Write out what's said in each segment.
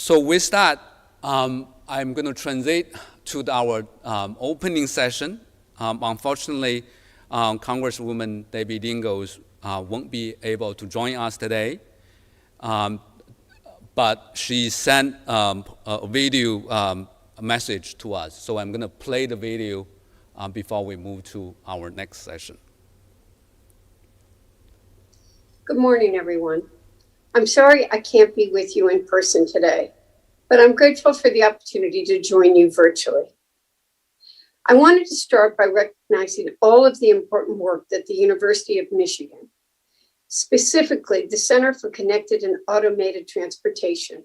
So with that, I'm going to transit to our opening session. Unfortunately, Congresswoman Debbie Dingell won't be able to join us today, but she sent a video message to us. So I'm going to play the video before we move to our next session. Good morning, everyone. I'm sorry I can't be with you in person today, but I'm grateful for the opportunity to join you virtually. I wanted to start by recognizing all of the important work that the University of Michigan, specifically the Center for Connected and Automated Transportation,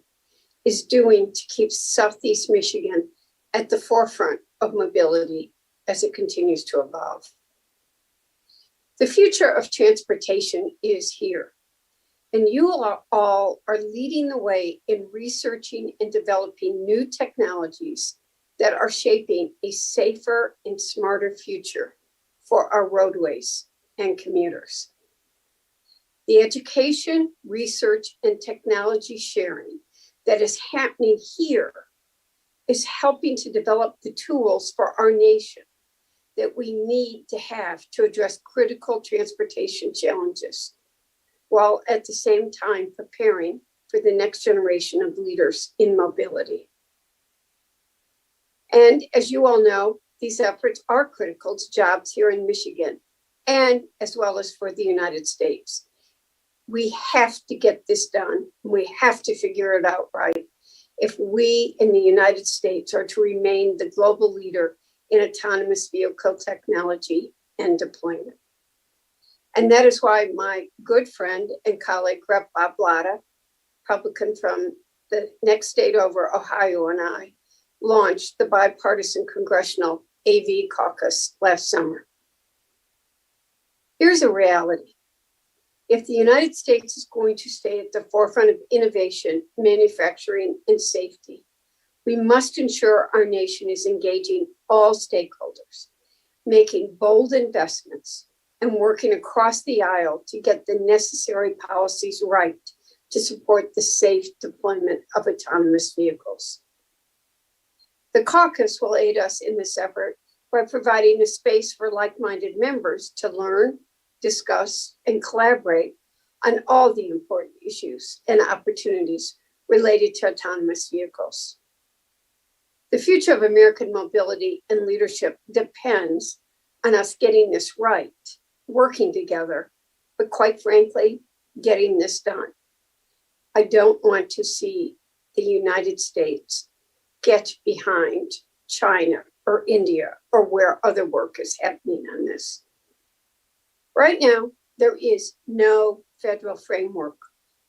is doing to keep Southeast Michigan at the forefront of mobility as it continues to evolve. The future of transportation is here, and you all are leading the way in researching and developing new technologies that are shaping a safer and smarter future for our roadways and commuters. The education, research, and technology sharing that is happening here is helping to develop the tools for our nation that we need to have to address critical transportation challenges, while at the same time preparing for the next generation of leaders in mobility. And as you all know, these efforts are critical to jobs here in Michigan, and as well as for the United States. We have to get this done. We have to figure it out right if we in the United States are to remain the global leader in autonomous vehicle technology and deployment. And that is why my good friend and colleague, Rep. Bob Latta, Republican from the next state over, Ohio, and I launched the bipartisan congressional AV caucus last summer. Here's a reality. If the United States is going to stay at the forefront of innovation, manufacturing, and safety, we must ensure our nation is engaging all stakeholders, making bold investments, and working across the aisle to get the necessary policies right to support the safe deployment of autonomous vehicles. The caucus will aid us in this effort by providing a space for like-minded members to learn, discuss, and collaborate on all the important issues and opportunities related to autonomous vehicles. The future of American mobility and leadership depends on us getting this right, working together, but quite frankly, getting this done. I don't want to see the United States get behind China or India or where other work is happening on this. Right now, there is no federal framework,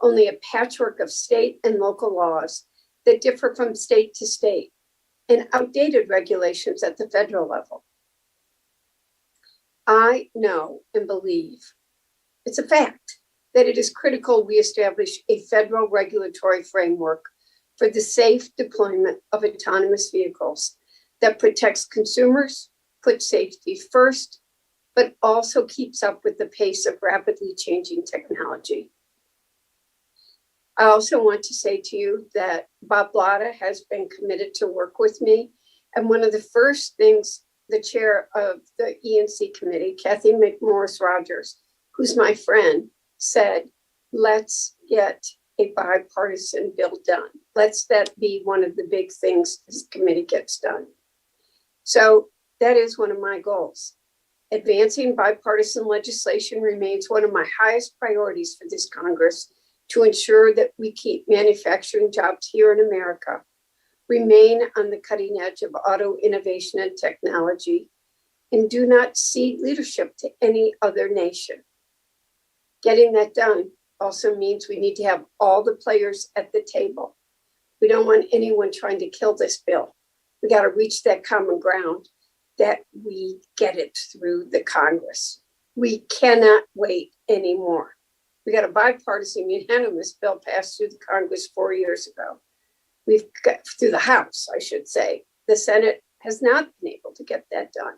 only a patchwork of state and local laws that differ from state to state, and outdated regulations at the federal level. I know and believe, it's a fact, that it is critical we establish a federal regulatory framework for the safe deployment of autonomous vehicles that protects consumers, puts safety first, but also keeps up with the pace of rapidly changing technology. I also want to say to you that Bob Latta has been committed to work with me. And one of the first things the chair of the E&C committee, Kathy McMorris Rogers, who's my friend, said, let's get a bipartisan bill done. Let's that be one of the big things this committee gets done. So that is one of my goals. Advancing bipartisan legislation remains one of my highest priorities for this Congress, to ensure that we keep manufacturing jobs here in America, remain on the cutting edge of auto innovation and technology, and do not cede leadership to any other nation. Getting that done also means we need to have all the players at the table. We don't want anyone trying to kill this bill. We got to reach that common ground that we get it through the Congress. We cannot wait anymore. We got a bipartisan unanimous bill passed through the Congress 4 years ago. We've got through the House, I should say. The Senate has not been able to get that done.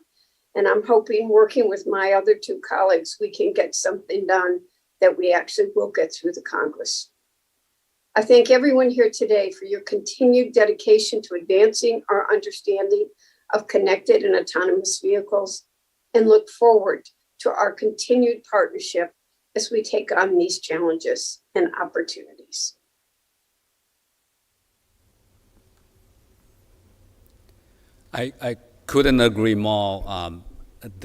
And I'm hoping, working with my other two colleagues, we can get something done that we actually will get through the Congress. I thank everyone here today for your continued dedication to advancing our understanding of connected and autonomous vehicles, and look forward to our continued partnership as we take on these challenges and opportunities. I couldn't agree more with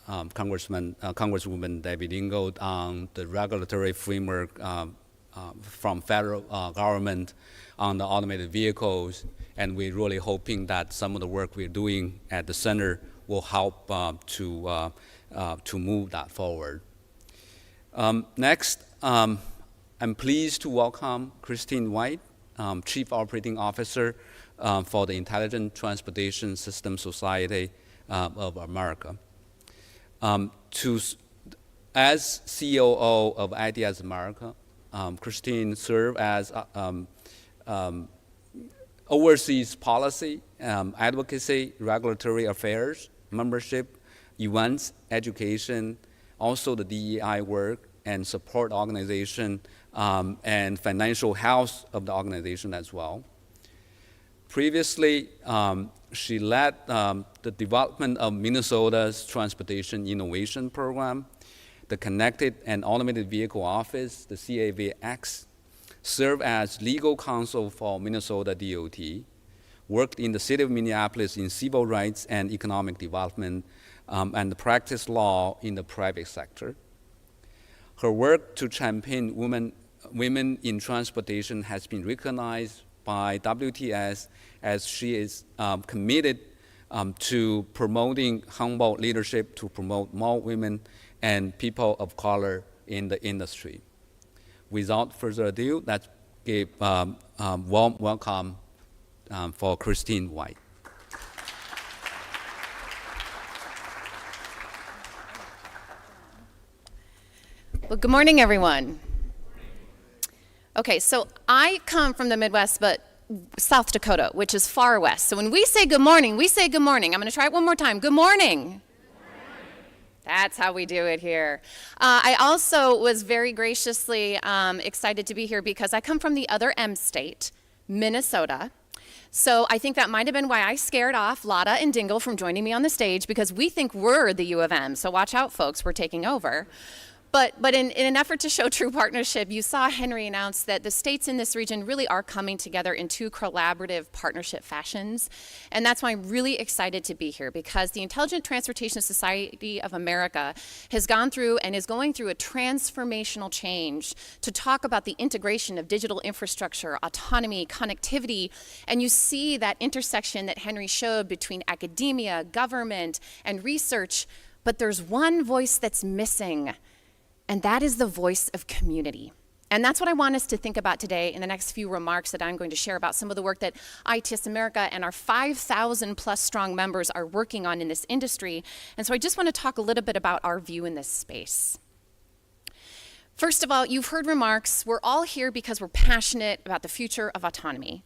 Congresswoman Debbie Dingell on the regulatory framework from federal government on the automated vehicles, and we're really hoping that some of the work we're doing at the center will help to move that forward. Next, I'm pleased to welcome Kristin White, Chief Operating Officer for the Intelligent Transportation System Society of America. As COO of Ideas America, Kristin serves as oversees policy, advocacy, regulatory affairs, membership, events, education, also the DEI work, and support organization and financial health of the organization as well. Previously, she led the development of Minnesota's Transportation Innovation Program, the Connected and Automated Vehicle Office, the CAVX, served as legal counsel for Minnesota DOT, worked in the city of Minneapolis in civil rights and economic development, and practiced law in the private sector. Her work to champion women in transportation has been recognized by WTS, as she is committed to promoting humble leadership to promote more women and people of color in the industry. Without further ado, let's give a warm welcome for Kristin White. Well, good morning, everyone. Okay, so I come from the Midwest, but South Dakota, which is far west. So when we say good morning, we say good morning. I'm going to try it one more time. Good morning. That's how we do it here. I also was very graciously excited to be here because I come from the other M state, Minnesota. So I think that might have been why I scared off Latta and Dingell from joining me on the stage, because we think we're the U of M. So watch out, folks, we're taking over. But in an effort to show true partnership, you saw Henry announce that the states in this region really are coming together in two collaborative partnership fashions. And that's why I'm really excited to be here, because the Intelligent Transportation Society of America has gone through and is going through a transformational change to talk about the integration of digital infrastructure, autonomy, connectivity. And you see that intersection that Henry showed between academia, government, and research. But there's one voice that's missing, and that is the voice of community. And that's what I want us to think about today in the next few remarks that I'm going to share about some of the work that ITS America and our 5,000 plus strong members are working on in this industry. And so I just want to talk a little bit about our view in this space. First of all, you've heard remarks. We're all here because we're passionate about the future of autonomy.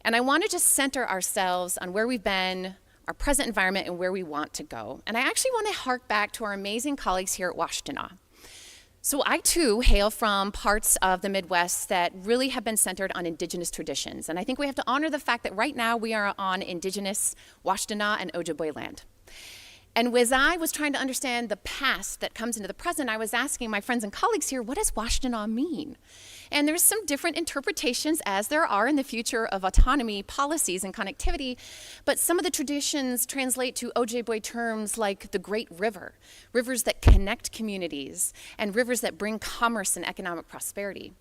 And I want to just center ourselves on where we've been, our present environment, and where we want to go. And I actually want to hark back to our amazing colleagues here at Washtenaw. So I too hail from parts of the Midwest that really have been centered on indigenous traditions. And I think we have to honor the fact that right now we are on indigenous Washtenaw and Ojibwe land. And as I was trying to understand the past that comes into the present, I was asking my friends and colleagues here, what does Washtenaw mean? And there's some different interpretations, as there are in the future of autonomy policies and connectivity, but some of the traditions translate to Ojibwe terms like the Great River, rivers that connect communities, and rivers that bring commerce and economic prosperity.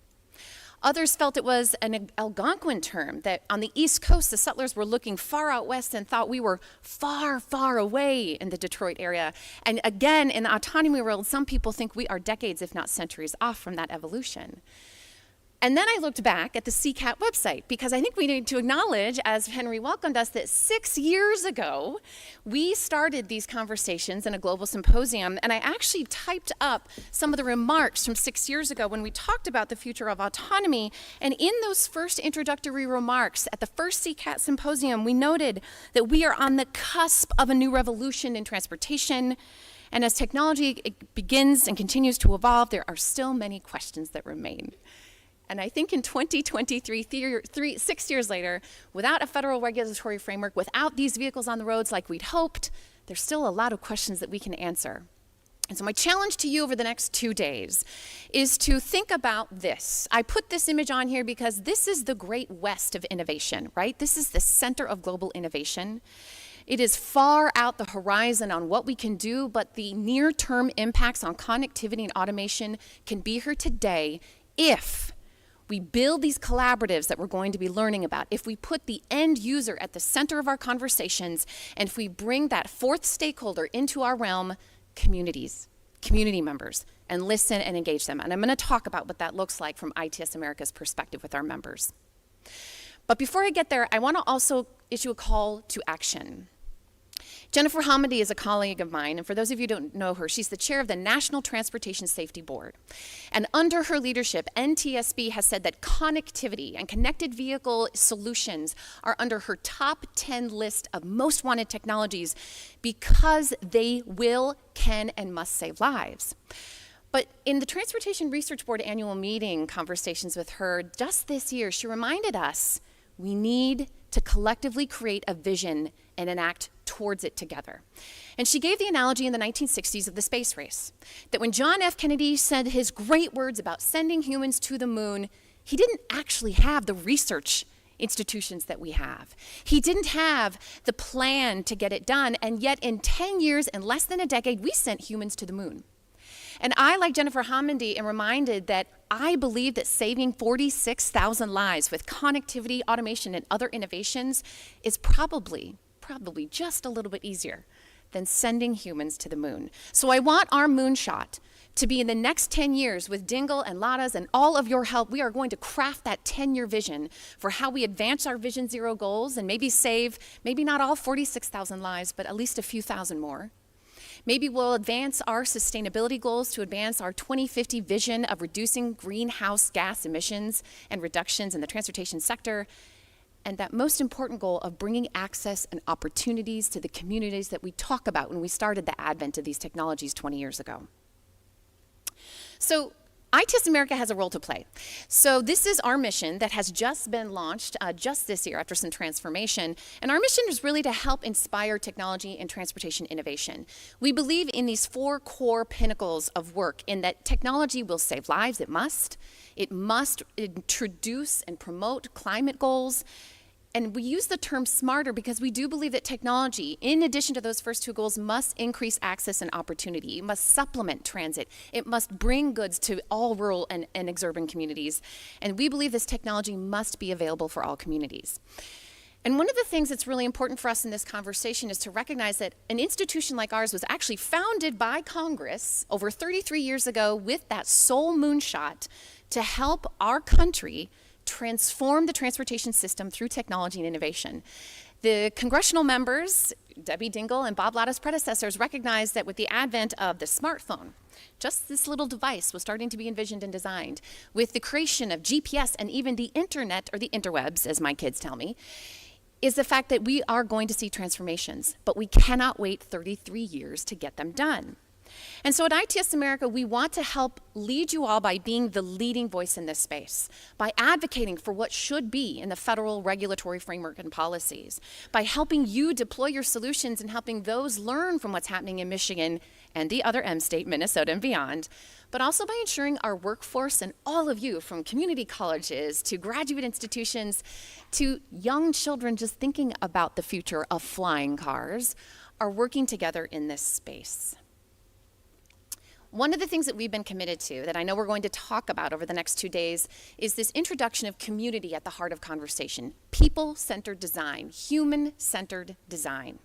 Others felt it was an Algonquin term, that on the East Coast, the settlers were looking far out west and thought we were far, far away in the Detroit area. And again, in the autonomy world, some people think we are decades, if not centuries, off from that evolution. And then I looked back at the CCAT website, because I think we need to acknowledge, as Henry welcomed us, that 6 years ago, we started these conversations in a global symposium, and I actually typed up some of the remarks from 6 years ago when we talked about the future of autonomy. And in those first introductory remarks at the first CCAT Symposium, we noted that we are on the cusp of a new revolution in transportation. And as technology begins and continues to evolve, there are still many questions that remain. And I think in 2023, 6 years later, without a federal regulatory framework, without these vehicles on the roads like we'd hoped, there's still a lot of questions that we can answer. And so my challenge to you over the next 2 days is to think about this. I put this image on here because this is the great west of innovation, right? This is the center of global innovation. It is far out the horizon on what we can do, but the near-term impacts on connectivity and automation can be here today if we build these collaboratives that we're going to be learning about, if we put the end user at the center of our conversations, and if we bring that fourth stakeholder into our realm, communities, community members, and listen and engage them. And I'm going to talk about what that looks like from ITS America's perspective with our members. But before I get there, I want to also issue a call to action. Jennifer Hamady is a colleague of mine, and for those of you who don't know her, she's the chair of the National Transportation Safety Board. And under her leadership, NTSB has said that connectivity and connected vehicle solutions are under her top 10 list of most wanted technologies because they will, can, and must save lives. But in the Transportation Research Board annual meeting conversations with her just this year, she reminded us we need to collectively create a vision and enact towards it together. And she gave the analogy in the 1960s of the space race, that when John F. Kennedy said his great words about sending humans to the moon, he didn't actually have the research institutions that we have. He didn't have the plan to get it done, and yet in 10 years, in less than a decade, we sent humans to the moon. And I, like Jennifer Hamady, am reminded that I believe that saving 46,000 lives with connectivity, automation, and other innovations is probably just a little bit easier than sending humans to the moon. So I want our moonshot to be in the next 10 years with Dingell and Latta's and all of your help. We are going to craft that 10-year vision for how we advance our Vision Zero goals and maybe save, maybe not all 46,000 lives, but at least a few thousand more. Maybe we'll advance our sustainability goals to advance our 2050 vision of reducing greenhouse gas emissions and reductions in the transportation sector, and that most important goal of bringing access and opportunities to the communities that we talk about when we started the advent of these technologies 20 years ago. So ITS America has a role to play. So this is our mission that has just been launched just this year after some transformation. And our mission is really to help inspire technology and transportation innovation. We believe in these 4 core pinnacles of work in that technology will save lives, it must. It must introduce and promote climate goals. And we use the term smarter because we do believe that technology, in addition to those first 2 goals, must increase access and opportunity. It must supplement transit. It must bring goods to all rural and exurban communities. And we believe this technology must be available for all communities. And one of the things that's really important for us in this conversation is to recognize that an institution like ours was actually founded by Congress over 33 years ago with that sole moonshot to help our country transform the transportation system through technology and innovation. The congressional members, Debbie Dingell and Bob Latta's predecessors, recognized that with the advent of the smartphone, just this little device was starting to be envisioned and designed. With the creation of GPS and even the internet, or the interwebs, as my kids tell me, is the fact that we are going to see transformations, but we cannot wait 33 years to get them done. And so at ITS America, we want to help lead you all by being the leading voice in this space, by advocating for what should be in the federal regulatory framework and policies, by helping you deploy your solutions and helping those learn from what's happening in Michigan and the other M state, Minnesota and beyond, but also by ensuring our workforce and all of you, from community colleges to graduate institutions to young children just thinking about the future of flying cars, are working together in this space. One of the things that we've been committed to, that I know we're going to talk about over the next 2 days, is this introduction of community at the heart of conversation. People-centered design, human-centered design.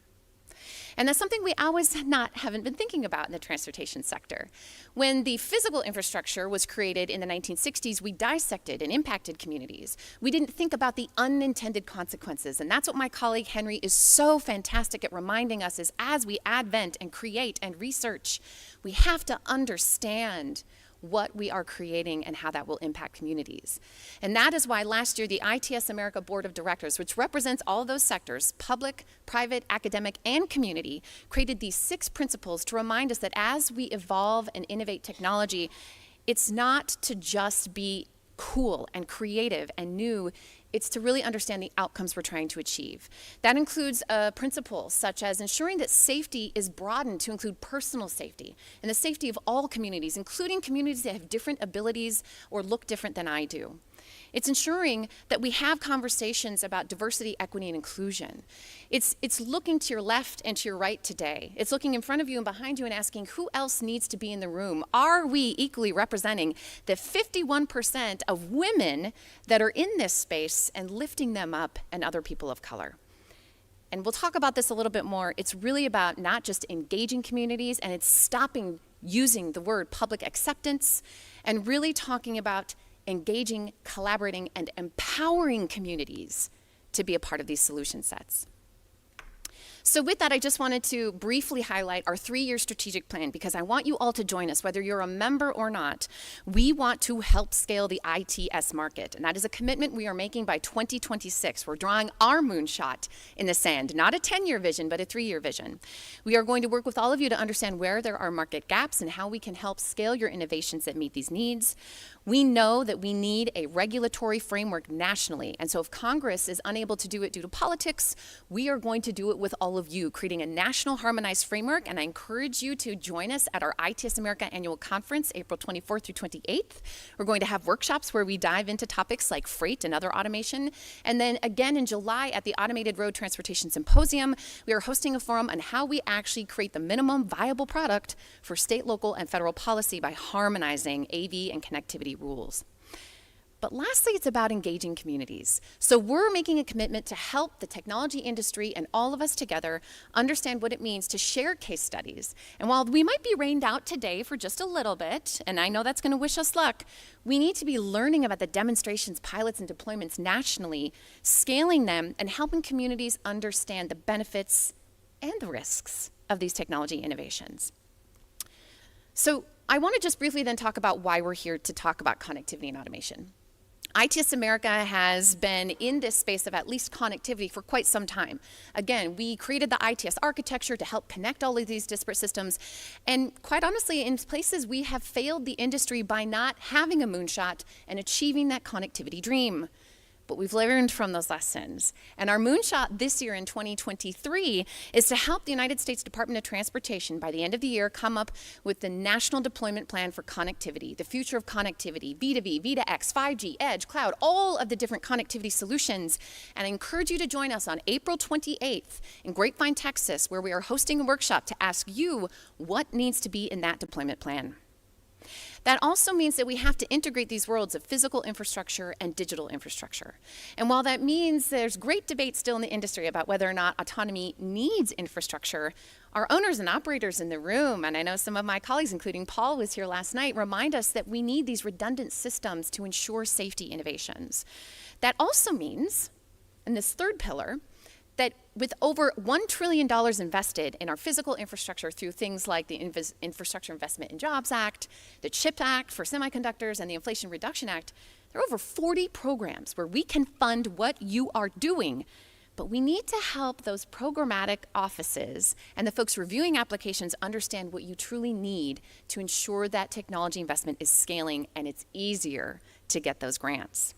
And that's something we always haven't been thinking about in the transportation sector. When the physical infrastructure was created in the 1960s, we dissected and impacted communities. We didn't think about the unintended consequences. And that's what my colleague Henry is so fantastic at reminding us, is as we advent and create and research, we have to understand what we are creating and how that will impact communities. And that is why last year the ITS America Board of Directors, which represents all of those sectors, public, private, academic, and community, created these 6 principles to remind us that as we evolve and innovate technology, it's not to just be cool and creative and new. It's to really understand the outcomes we're trying to achieve. That includes principles such as ensuring that safety is broadened to include personal safety and the safety of all communities, including communities that have different abilities or look different than I do. It's ensuring that we have conversations about diversity, equity, and inclusion. It's looking to your left and to your right today. It's looking in front of you and behind you and asking who else needs to be in the room. Are we equally representing the 51% of women that are in this space and lifting them up and other people of color? And we'll talk about this a little bit more. It's really about not just engaging communities, and it's stopping using the word public acceptance and really talking about engaging, collaborating, and empowering communities to be a part of these solution sets. So with that, I just wanted to briefly highlight our 3-year strategic plan because I want you all to join us, whether you're a member or not. We want to help scale the ITS market, and that is a commitment we are making by 2026. We're drawing our moonshot in the sand, not a 10-year vision, but a 3-year vision. We are going to work with all of you to understand where there are market gaps and how we can help scale your innovations that meet these needs. We know that we need a regulatory framework nationally, and so if Congress is unable to do it due to politics, we are going to do it with all of you, creating a national harmonized framework, and I encourage you to join us at our ITS America Annual Conference, April 24th through 28th. We're going to have workshops where we dive into topics like freight and other automation, and then again in July at the Automated Road Transportation Symposium, we are hosting a forum on how we actually create the minimum viable product for state, local, and federal policy by harmonizing AV and connectivity rules. But lastly, it's about engaging communities. So we're making a commitment to help the technology industry and all of us together understand what it means to share case studies. And while we might be rained out today for just a little bit, and I know that's going to wish us luck, we need to be learning about the demonstrations, pilots, and deployments nationally, scaling them, and helping communities understand the benefits and the risks of these technology innovations. So I want to just briefly then talk about why we're here to talk about connectivity and automation. ITS America has been in this space of at least connectivity for quite some time. Again, we created the ITS architecture to help connect all of these disparate systems. And quite honestly, in places we have failed the industry by not having a moonshot and achieving that connectivity dream. But we've learned from those lessons. And our moonshot this year in 2023 is to help the United States Department of Transportation by the end of the year come up with the National Deployment Plan for Connectivity, the future of connectivity, V2V, V2X, 5G, Edge, Cloud, all of the different connectivity solutions. And I encourage you to join us on April 28th in Grapevine, Texas, where we are hosting a workshop to ask you what needs to be in that deployment plan. That also means that we have to integrate these worlds of physical infrastructure and digital infrastructure. And while that means there's great debate still in the industry about whether or not autonomy needs infrastructure, our owners and operators in the room, and I know some of my colleagues, including Paul was here last night, remind us that we need these redundant systems to ensure safety innovations. That also means, in this third pillar, that with over $1 trillion invested in our physical infrastructure through things like the Infrastructure Investment and Jobs Act, the CHIPS Act for semiconductors, and the Inflation Reduction Act, there are over 40 programs where we can fund what you are doing. But we need to help those programmatic offices and the folks reviewing applications understand what you truly need to ensure that technology investment is scaling and it's easier to get those grants.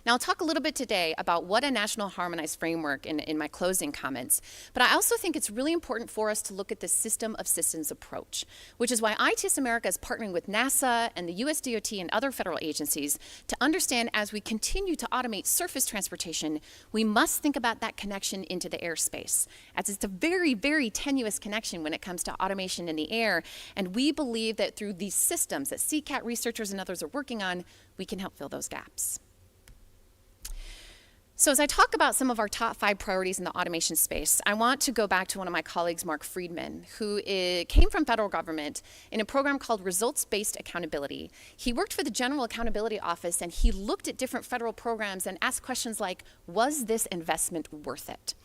Now, I'll talk a little bit today about what a national harmonized framework in my closing comments, but I also think it's really important for us to look at the system of systems approach, which is why ITS America is partnering with NASA and the US DOT and other federal agencies to understand as we continue to automate surface transportation, we must think about that connection into the airspace, as it's a very, very tenuous connection when it comes to automation in the air, and we believe that through these systems that CCAT researchers and others are working on, we can help fill those gaps. So as I talk about some of our top 5 priorities in the automation space, I want to go back to one of my colleagues, Mark Friedman, who came from federal government in a program called Results-Based Accountability. He worked for the General Accountability Office, and he looked at different federal programs and asked questions like, was this investment worth it?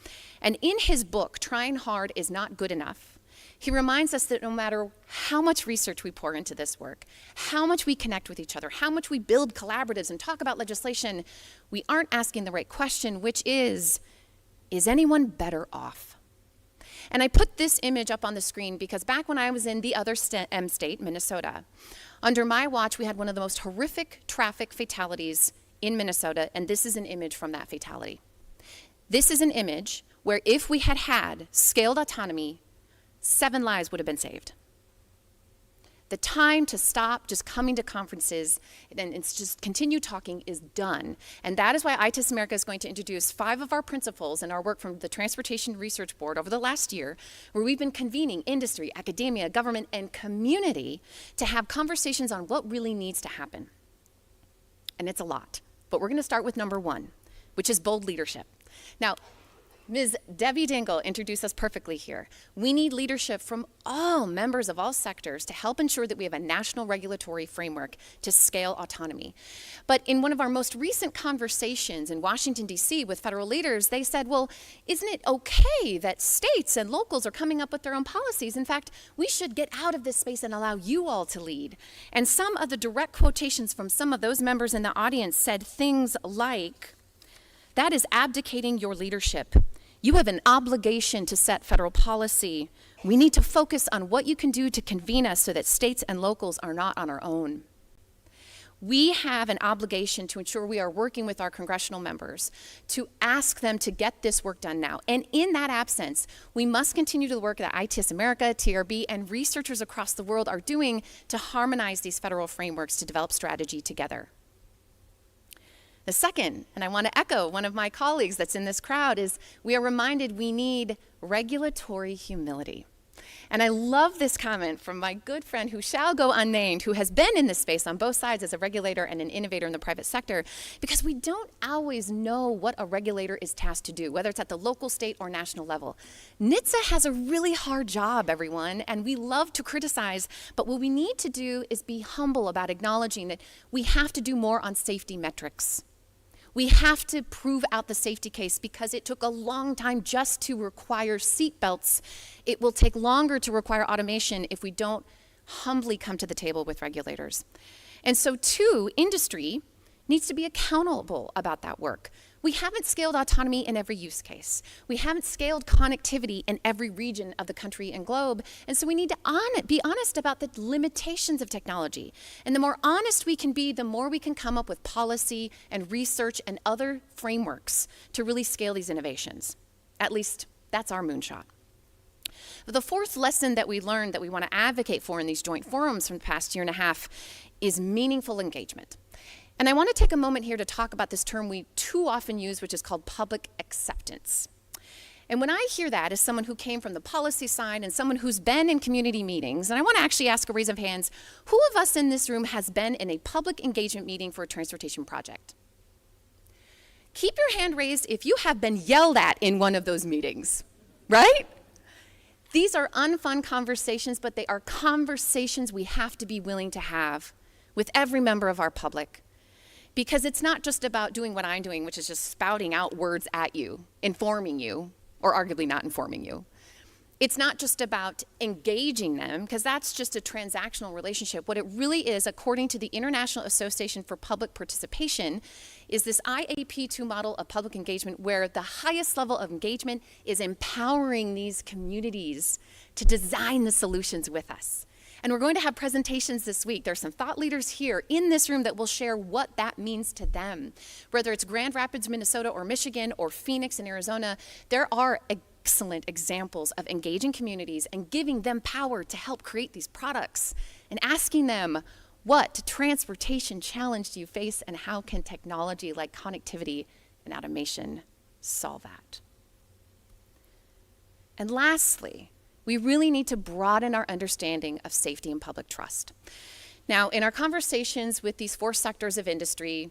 And in his book, Trying Hard is Not Good Enough, he reminds us that no matter how much research we pour into this work, how much we connect with each other, how much we build collaboratives and talk about legislation, we aren't asking the right question, which is anyone better off? And I put this image up on the screen because back when I was in the other M state, Minnesota, under my watch, we had one of the most horrific traffic fatalities in Minnesota, and this is an image from that fatality. This is an image where if we had had scaled autonomy, 7 lives would have been saved. The time to stop just coming to conferences and it's just continue talking is done. And that is why ITIS America is going to introduce 5 of our principles in our work from the Transportation Research Board over the last year, where we've been convening industry, academia, government, and community to have conversations on what really needs to happen. And it's a lot. But we're going to start with number 1, which is bold leadership. Now, Ms. Debbie Dingell introduced us perfectly here. We need leadership from all members of all sectors to help ensure that we have a national regulatory framework to scale autonomy. But in one of our most recent conversations in Washington, D.C. with federal leaders, they said, well, isn't it okay that states and locals are coming up with their own policies? In fact, we should get out of this space and allow you all to lead. And some of the direct quotations from some of those members in the audience said things like, that is abdicating your leadership. You have an obligation to set federal policy. We need to focus on what you can do to convene us so that states and locals are not on our own. We have an obligation to ensure we are working with our congressional members to ask them to get this work done now. And in that absence, we must continue the work that ITIS America, TRB, and researchers across the world are doing to harmonize these federal frameworks to develop strategy together. The second, and I want to echo one of my colleagues that's in this crowd, is we are reminded we need regulatory humility. And I love this comment from my good friend who shall go unnamed, who has been in this space on both sides as a regulator and an innovator in the private sector, because we don't always know what a regulator is tasked to do, whether it's at the local, state, or national level. NHTSA has a really hard job, everyone, and we love to criticize, but what we need to do is be humble about acknowledging that we have to do more on safety metrics. We have to prove out the safety case because it took a long time just to require seatbelts. It will take longer to require automation if we don't humbly come to the table with regulators. And so too, industry needs to be accountable about that work. We haven't scaled autonomy in every use case. We haven't scaled connectivity in every region of the country and globe. And so we need to be honest about the limitations of technology. And the more honest we can be, the more we can come up with policy and research and other frameworks to really scale these innovations. At least that's our moonshot. The fourth lesson that we learned that we want to advocate for in these joint forums from the past year and a half is meaningful engagement. And I want to take a moment here to talk about this term we too often use, which is called public acceptance. And when I hear that as someone who came from the policy side and someone who's been in community meetings, and I want to actually ask a raise of hands, who of us in this room has been in a public engagement meeting for a transportation project? Keep your hand raised if you have been yelled at in one of those meetings, right? These are unfun conversations, but they are conversations we have to be willing to have with every member of our public. Because it's not just about doing what I'm doing, which is just spouting out words at you, informing you, or arguably not informing you. It's not just about engaging them, because that's just a transactional relationship. What it really is, according to the International Association for Public Participation, is this IAP2 model of public engagement where the highest level of engagement is empowering these communities to design the solutions with us. And we're going to have presentations this week. There's some thought leaders here in this room that will share what that means to them. Whether it's Grand Rapids, Minnesota, or Michigan, or Phoenix in Arizona, there are excellent examples of engaging communities and giving them power to help create these products and asking them, what transportation challenge do you face and how can technology like connectivity and automation solve that? And lastly, we really need to broaden our understanding of safety and public trust. Now, in our conversations with these 4 sectors of industry,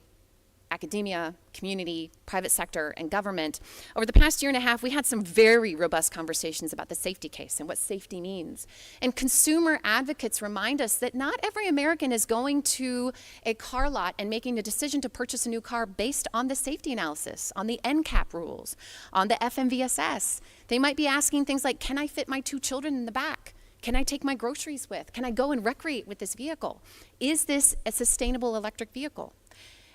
academia, community, private sector, and government, over the past year and a half, we had some very robust conversations about the safety case and what safety means. And consumer advocates remind us that not every American is going to a car lot and making a decision to purchase a new car based on the safety analysis, on the NCAP rules, on the FMVSS. They might be asking things like, can I fit my 2 children in the back? Can I take my groceries with? Can I go and recreate with this vehicle? Is this a sustainable electric vehicle?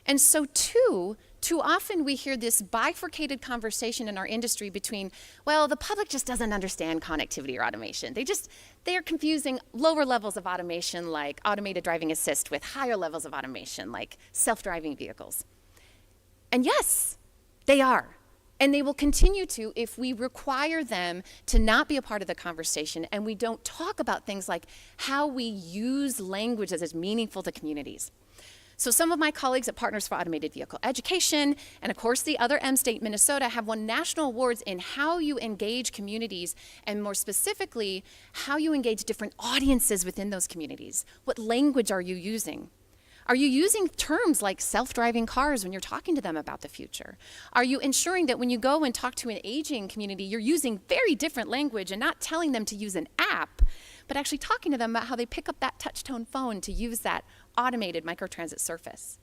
And so too, too often we hear this bifurcated conversation in our industry between, well, the public just doesn't understand connectivity or automation. They are confusing lower levels of automation like automated driving assist with higher levels of automation like self-driving vehicles. And yes, they are. And they will continue to if we require them to not be a part of the conversation and we don't talk about things like how we use language that is meaningful to communities. So some of my colleagues at Partners for Automated Vehicle Education, and of course the other M state, Minnesota, have won national awards in how you engage communities, and more specifically, how you engage different audiences within those communities. What language are you using? Are you using terms like self-driving cars when you're talking to them about the future? Are you ensuring that when you go and talk to an aging community, you're using very different language and not telling them to use an app, but actually talking to them about how they pick up that touch-tone phone to use that automated microtransit surface?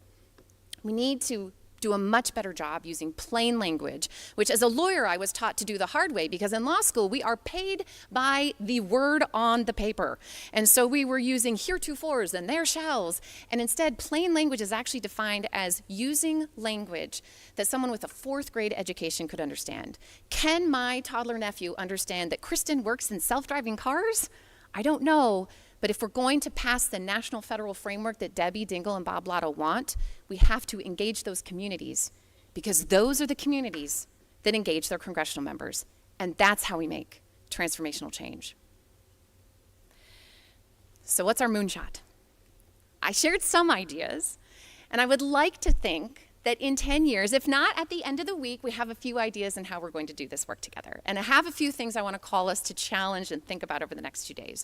We need to do a much better job using plain language, which as a lawyer I was taught to do the hard way, because in law school we are paid by the word on the paper. And so we were using heretofores and there shalls, and instead plain language is actually defined as using language that someone with a 4th grade education could understand. Can my toddler nephew understand that Kristin works in self-driving cars? I don't know. But if we're going to pass the national federal framework that Debbie Dingell and Bob Latta want, we have to engage those communities, because those are the communities that engage their congressional members. And that's how we make transformational change. So what's our moonshot? I shared some ideas, and I would like to think that in 10 years, if not at the end of the week, we have a few ideas on how we're going to do this work together. And I have a few things I want to call us to challenge and think about over the next 2 days.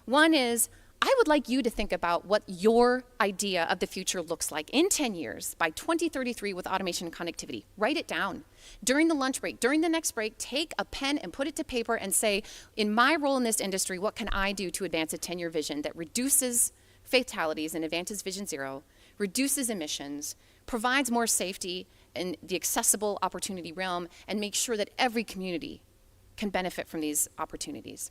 One is, I would like you to think about what your idea of the future looks like in 10 years, by 2033 with automation and connectivity. Write it down. During the lunch break, during the next break, take a pen and put it to paper and say, in my role in this industry, what can I do to advance a 10-year vision that reduces fatalities and advances Vision Zero, reduces emissions, provides more safety in the accessible opportunity realm, and makes sure that every community can benefit from these opportunities.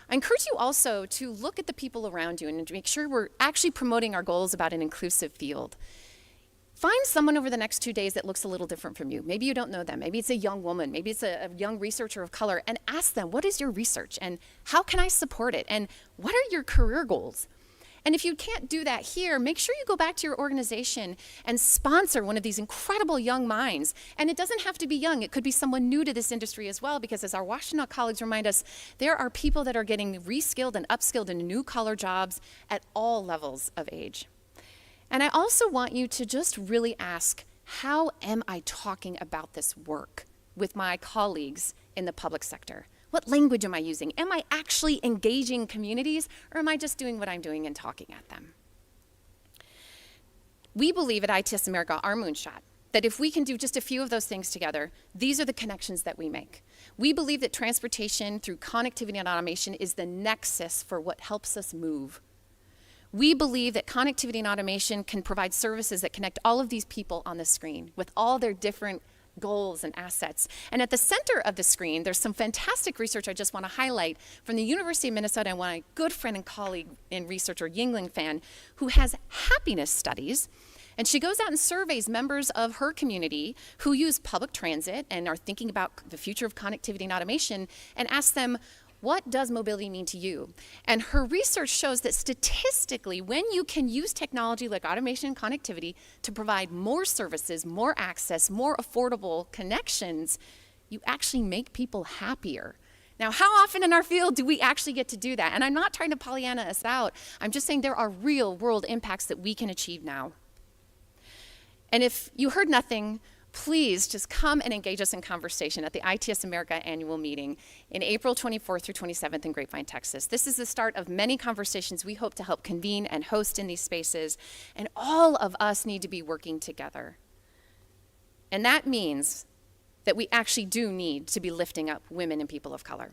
I encourage you also to look at the people around you and to make sure we're actually promoting our goals about an inclusive field. Find someone over the next 2 days that looks a little different from you. Maybe you don't know them. Maybe it's a young woman. Maybe it's a young researcher of color, and ask them, what is your research and how can I support it? And what are your career goals? And if you can't do that here, make sure you go back to your organization and sponsor one of these incredible young minds. And it doesn't have to be young. It could be someone new to this industry as well, because as our Washington colleagues remind us, there are people that are getting reskilled and upskilled in new collar jobs at all levels of age. And I also want you to just really ask, how am I talking about this work with my colleagues in the public sector? What language am I using? Am I actually engaging communities, or am I just doing what I'm doing and talking at them? We believe at ITS America, our moonshot, that if we can do just a few of those things together, these are the connections that we make. We believe that transportation through connectivity and automation is the nexus for what helps us move. We believe that connectivity and automation can provide services that connect all of these people on the screen with all their different goals and assets. And at the center of the screen, there's some fantastic research I just want to highlight from the University of Minnesota, and my good friend and colleague and researcher, Yingling Fan, who has happiness studies. And she goes out and surveys members of her community who use public transit and are thinking about the future of connectivity and automation, and asks them, what does mobility mean to you? And her research shows that statistically, when you can use technology like automation and connectivity to provide more services, more access, more affordable connections, you actually make people happier. Now, how often in our field do we actually get to do that? And I'm not trying to Pollyanna us out. I'm just saying there are real world impacts that we can achieve now. And if you heard nothing, please just come and engage us in conversation at the ITS America annual meeting in April 24th through 27th in Grapevine, Texas. This is the start of many conversations we hope to help convene and host in these spaces, and all of us need to be working together. And that means that we actually do need to be lifting up women and people of color.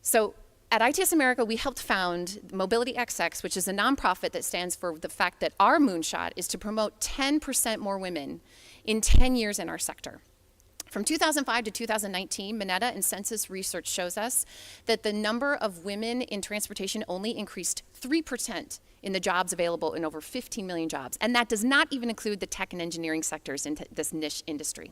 So at ITS America, we helped found Mobility XX, which is a nonprofit that stands for the fact that our moonshot is to promote 10% more women in 10 years in our sector. From 2005 to 2019, Mineta and Census research shows us that the number of women in transportation only increased 3% in the jobs available in over 15 million jobs. And that does not even include the tech and engineering sectors in this niche industry.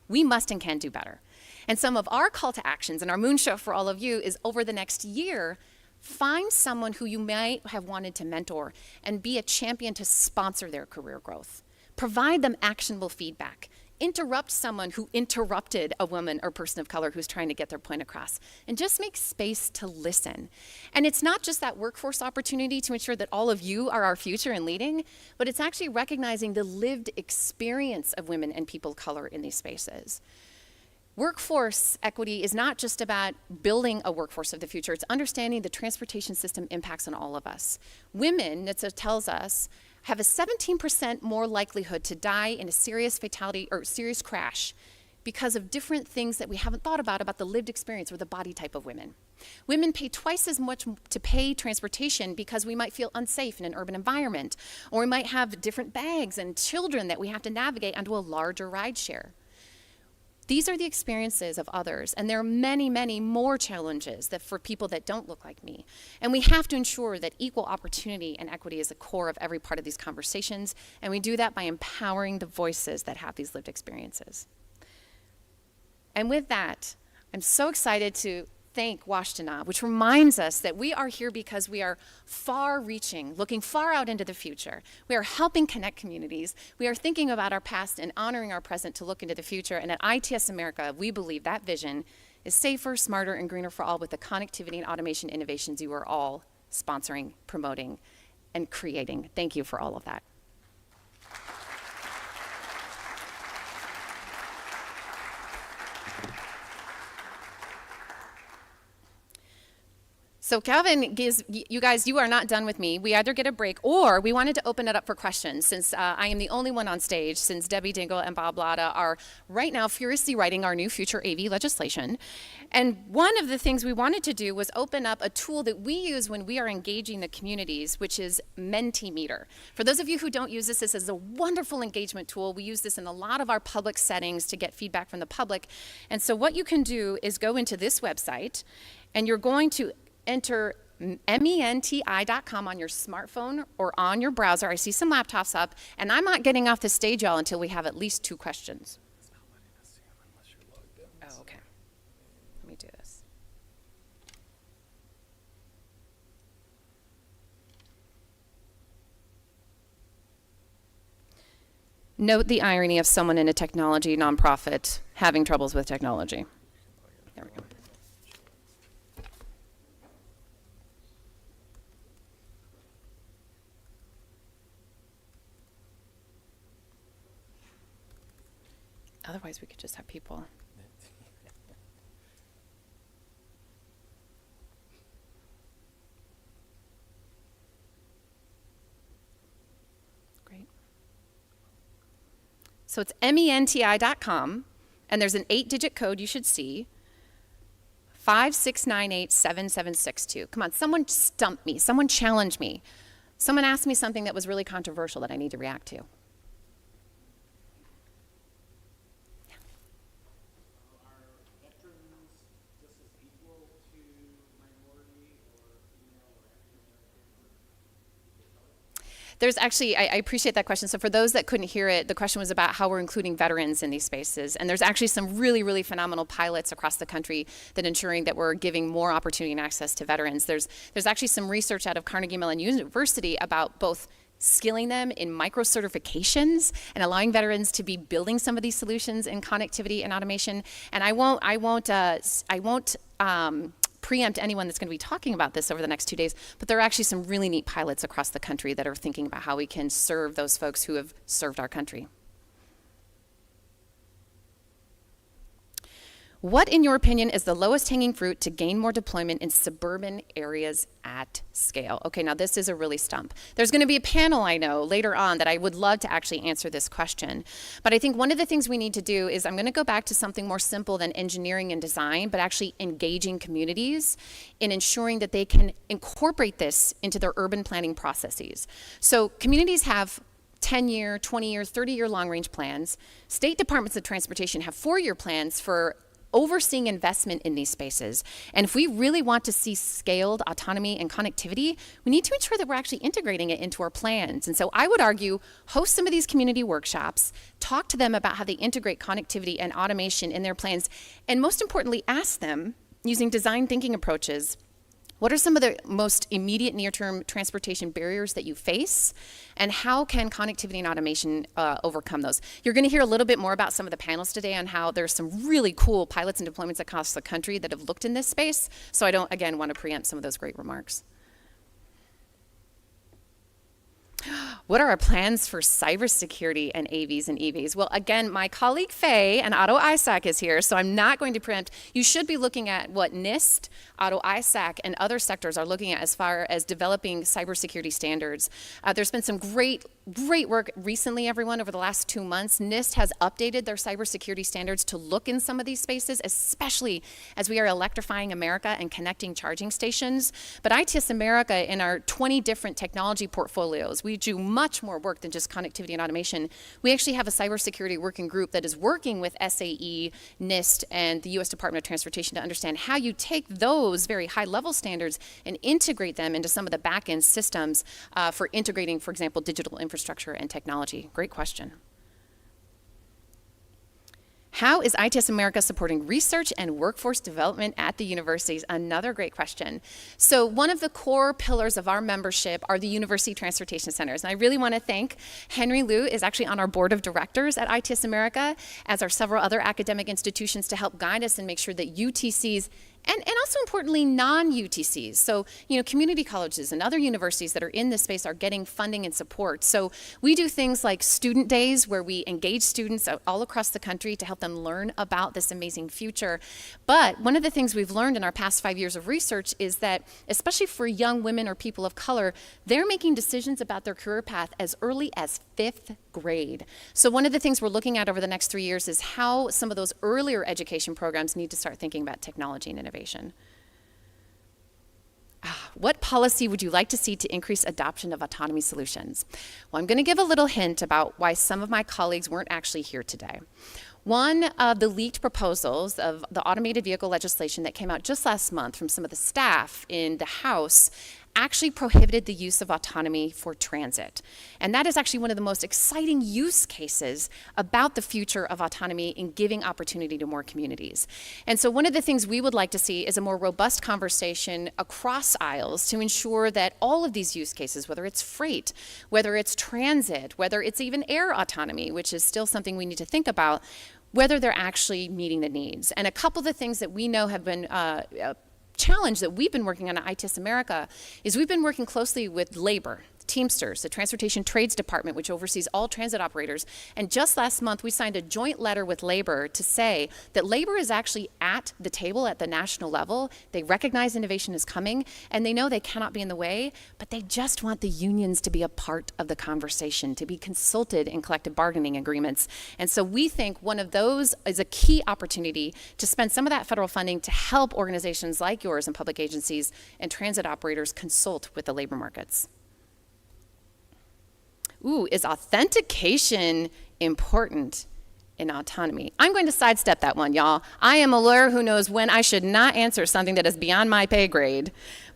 We must and can do better. And some of our call to actions and our moonshot for all of you is over the next year, find someone who you might have wanted to mentor and be a champion to sponsor their career growth. Provide them actionable feedback. Interrupt someone who interrupted a woman or person of color who's trying to get their point across, and just make space to listen. And it's not just that workforce opportunity to ensure that all of you are our future in leading, but it's actually recognizing the lived experience of women and people of color in these spaces. Workforce equity is not just about building a workforce of the future, it's understanding the transportation system impacts on all of us. Women, NHTSA tells us, have a 17% more likelihood to die in a serious fatality or serious crash because of different things that we haven't thought about the lived experience or the body type of women. Women pay twice as much to pay transportation because we might feel unsafe in an urban environment, or we might have different bags and children that we have to navigate onto a larger ride share. These are the experiences of others, and there are many, many more challenges that for people that don't look like me. And we have to ensure that equal opportunity and equity is the core of every part of these conversations, and we do that by empowering the voices that have these lived experiences. And with that, I'm so excited to thank Washtenaw, which reminds us that we are here because we are far-reaching, looking far out into the future. We are helping connect communities. We are thinking about our past and honoring our present to look into the future. And at ITS America, we believe that vision is safer, smarter, and greener for all with the connectivity and automation innovations you are all sponsoring, promoting, and creating. Thank you for all of that. So Calvin gives, you guys, you are not done with me. We either get a break or we wanted to open it up for questions since I am the only one on stage, since Debbie Dingell and Bob Latta are right now furiously writing our new future AV legislation. And one of the things we wanted to do was open up a tool that we use when we are engaging the communities, which is Mentimeter. For those of you who don't use this, this is a wonderful engagement tool. We use this in a lot of our public settings to get feedback from the public. And so what you can do is go into this website and you're going to enter menti.com on your smartphone or on your browser. I see some laptops up, and I'm not getting off the stage, y'all, until we have at least 2 questions. It's not letting us see them unless you're logged in. Oh, okay. Let me do this. Note the irony of someone in a technology nonprofit having troubles with technology. There we go. Otherwise, we could just have people. Great. So it's menti.com, and there's an 8-digit code you should see, 56987762. Come on, someone stump me. Someone challenge me. Someone asked me something that was really controversial that I need to react to. There's actually, I appreciate that question. So for those that couldn't hear it, the question was about how we're including veterans in these spaces. And there's actually some really, really phenomenal pilots across the country that ensuring that we're giving more opportunity and access to veterans. There's actually some research out of Carnegie Mellon University about both skilling them in micro certifications and allowing veterans to be building some of these solutions in connectivity and automation. And I won't preempt anyone that's going to be talking about this over the next 2 days, but there are actually some really neat pilots across the country that are thinking about how we can serve those folks who have served our country. What, in your opinion, is the lowest hanging fruit to gain more deployment in suburban areas at scale? Okay, now this is a really stump. There's going to be a panel, I know, later on that I would love to actually answer this question. But I think one of the things we need to do is I'm going to go back to something more simple than engineering and design, but actually engaging communities in ensuring that they can incorporate this into their urban planning processes. So communities have 10-year, 20-year, 30-year long-range plans. State departments of transportation have 4-year plans for overseeing investment in these spaces. And if we really want to see scaled autonomy and connectivity, we need to ensure that we're actually integrating it into our plans. And so I would argue, host some of these community workshops, talk to them about how they integrate connectivity and automation in their plans, and most importantly, ask them, using design thinking approaches, what are some of the most immediate near-term transportation barriers that you face, and how can connectivity and automation overcome those? You're going to hear a little bit more about some of the panels today on how there's some really cool pilots and deployments across the country that have looked in this space, so I don't, again, want to preempt some of those great remarks. What are our plans for cybersecurity and AVs and EVs? Well, again, my colleague Faye and Otto ISAC is here, so I'm not going to preempt. You should be looking at what NIST, Otto ISAC, and other sectors are looking at as far as developing cybersecurity standards. There's been some great work recently, everyone, over the last 2 months. NIST has updated their cybersecurity standards to look in some of these spaces, especially as we are electrifying America and connecting charging stations. But ITS America, in our 20 different technology portfolios, we do much more work than just connectivity and automation. We actually have a cybersecurity working group that is working with SAE, NIST, and the U.S. Department of Transportation to understand how you take those very high-level standards and integrate them into some of the back-end systems for integrating, for example, digital infrastructure and technology. Great question. How is ITS America supporting research and workforce development at the universities? Another great question. So one of the core pillars of our membership are the university transportation centers. And I really want to thank Henry Liu is actually on our board of directors at ITS America, as are several other academic institutions to help guide us and make sure that UTCs and also importantly, non-UTCs. So, community colleges and other universities that are in this space are getting funding and support. So we do things like student days where we engage students all across the country to help them learn about this amazing future. But one of the things we've learned in our past 5 years of research is that, especially for young women or people of color, they're making decisions about their career path as early as 5th grade. So one of the things we're looking at over the next 3 years is how some of those earlier education programs need to start thinking about technology and innovation. What policy would you like to see to increase adoption of autonomy solutions? Well, I'm going to give a little hint about why some of my colleagues weren't actually here today. One of the leaked proposals of the automated vehicle legislation that came out just last month from some of the staff in the House actually prohibited the use of autonomy for transit. And that is actually one of the most exciting use cases about the future of autonomy in giving opportunity to more communities. And so one of the things we would like to see is a more robust conversation across aisles to ensure that all of these use cases, whether it's freight, whether it's transit, whether it's even air autonomy, which is still something we need to think about, whether they're actually meeting the needs. And a couple of the things that we know have been challenge that we've been working on at ITS America is we've been working closely with labor, Teamsters, the Transportation Trades Department, which oversees all transit operators. And just last month, we signed a joint letter with labor to say that labor is actually at the table at the national level. They recognize innovation is coming, and they know they cannot be in the way, but they just want the unions to be a part of the conversation, to be consulted in collective bargaining agreements. And so we think one of those is a key opportunity to spend some of that federal funding to help organizations like yours and public agencies and transit operators consult with the labor markets. Is authentication important in autonomy? I'm going to sidestep that one, y'all. I am a lawyer who knows when I should not answer something that is beyond my pay grade.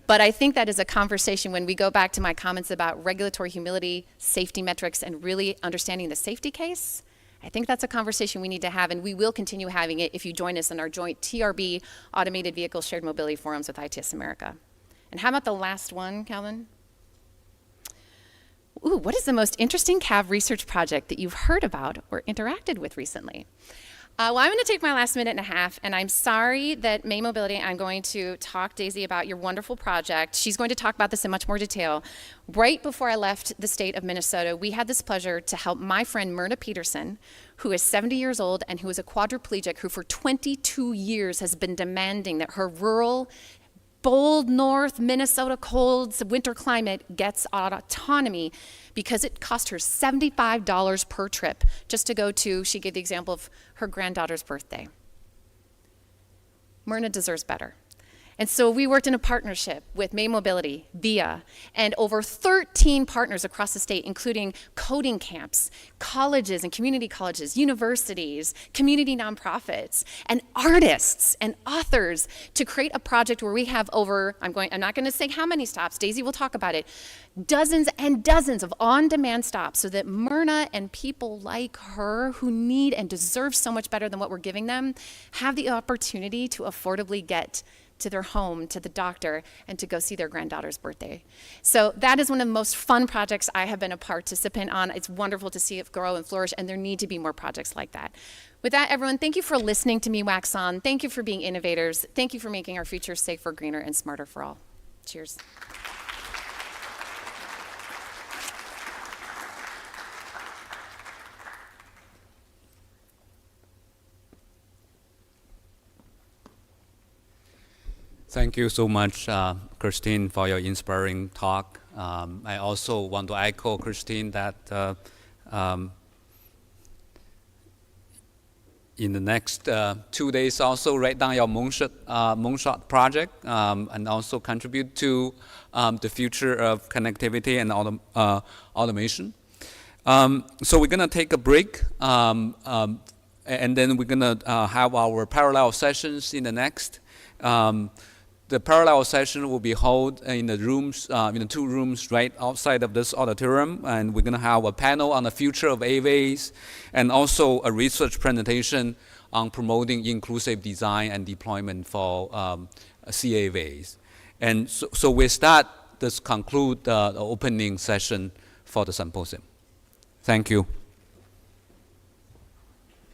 But I think that is a conversation when we go back to my comments about regulatory humility, safety metrics, and really understanding the safety case. I think that's a conversation we need to have, and we will continue having it if you join us in our joint TRB Automated Vehicle Shared Mobility Forums with ITS America. And how about the last one, Calvin? What is the most interesting CAV research project that you've heard about or interacted with recently? Well, I'm going to take my last minute and a half, and I'm sorry that May Mobility, I'm going to talk, Daisy, about your wonderful project. She's going to talk about this in much more detail. Right before I left the state of Minnesota, we had this pleasure to help my friend Myrna Peterson, who is 70 years old and who is a quadriplegic, who for 22 years has been demanding that her rural bold North Minnesota cold winter climate gets autonomy because it cost her $75 per trip just to go to, she gave the example of her granddaughter's birthday. Myrna deserves better. And so we worked in a partnership with May Mobility, VIA, and over 13 partners across the state, including coding camps, colleges and community colleges, universities, community nonprofits, and artists and authors to create a project where we have over, I'm not going to say how many stops, Daisy will talk about it, dozens and dozens of on-demand stops so that Myrna and people like her who need and deserve so much better than what we're giving them have the opportunity to affordably get to their home, to the doctor, and to go see their granddaughter's birthday. So that is one of the most fun projects I have been a participant on. It's wonderful to see it grow and flourish, and there need to be more projects like that. With that, everyone, thank you for listening to me wax on. Thank you for being innovators. Thank you for making our future safer, greener, and smarter for all. Cheers. Thank you so much, Kristin, for your inspiring talk. I also want to echo Kristin that in the next 2 days also write down your moonshot project and also contribute to the future of connectivity and automation. So we're going to take a break and then we're going to have our parallel sessions in the next. The parallel session will be held in the rooms, in the 2 rooms right outside of this auditorium, and we're going to have a panel on the future of AVAs, and also a research presentation on promoting inclusive design and deployment for CAVAs. And so with that, let's conclude the opening session for the symposium. Thank you.